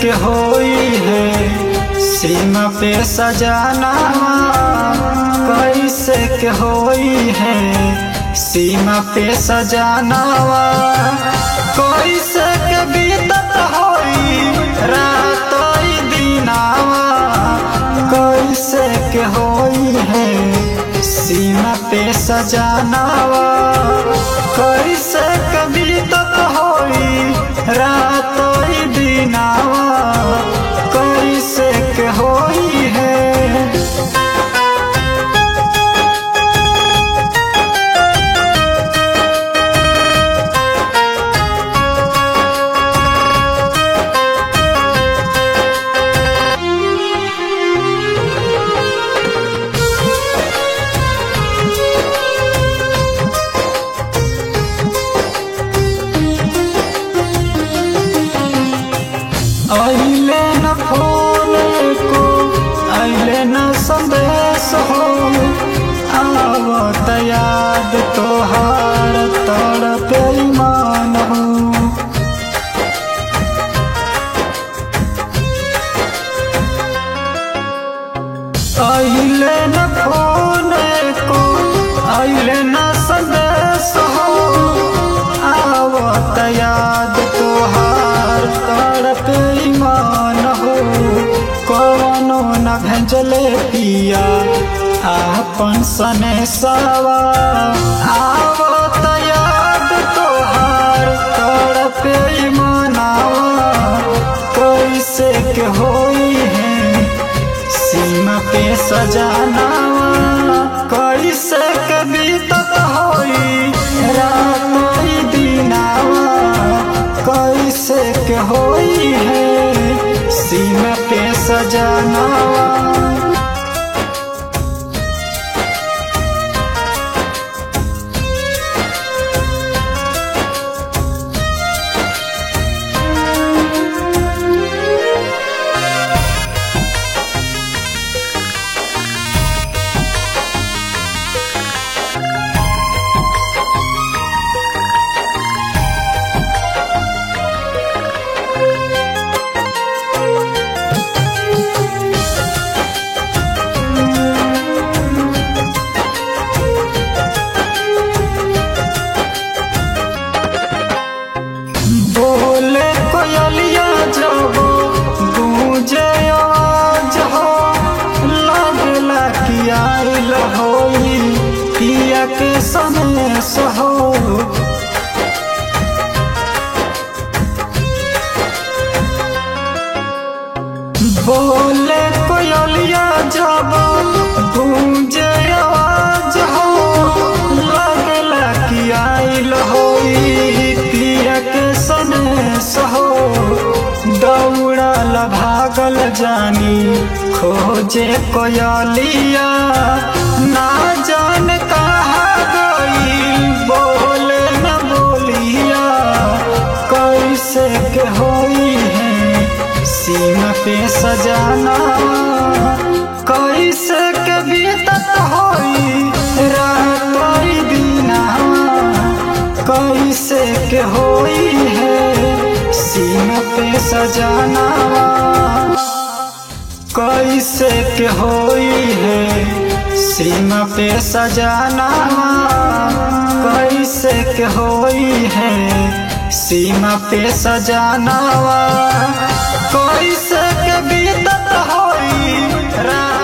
के होई है सीमा पे सजाना, कैसे के होई है सीमा पे सजानावा, कैसे के बीतत होई रात दिनावा, कैसे के होई है सीमा पे सजानावा, कैसे के बीतत होई रात दिनावा, कैसे के होई है। आइले न फोन को आइले न संदेश हो, आवत याद तोहार तड़प ईमान हो। आइले न फोन को आइले न संदेश हो, आवत याद तोहार तड़प ईमान हो। कौनो न भेजले पिया आपन सने सवा, आवत याद तोहार तड़प ईमानवा, कैसे के होई है सीमा पे सजानावा, कैसे के बीतत होई रात दिनावा, कैसे के होई है सीमा पे सजानावा। बोले कोयलिया जब गूंजे आवाज हो, लगला कि आइल होई पिया के सनेस हो। बोले कोयलिया जब गूंजे आवाज हो, लगला कि आइल होई पिया के सनेस हो। दौड़ल भागल जानी खोजे कोयलिया, ना जान कहाँ गई बोले न बोलिया, कैसे के होई है सीमा पे सजाना, कैसे के बीतत होई रात दिनावा, कैसे के होई है सीमा पे सजानावा, कैसे के होई है सीमा पे सजानावा, कैसे के होई है सीमा पे सजानावा, कैसे के बीतत होई रात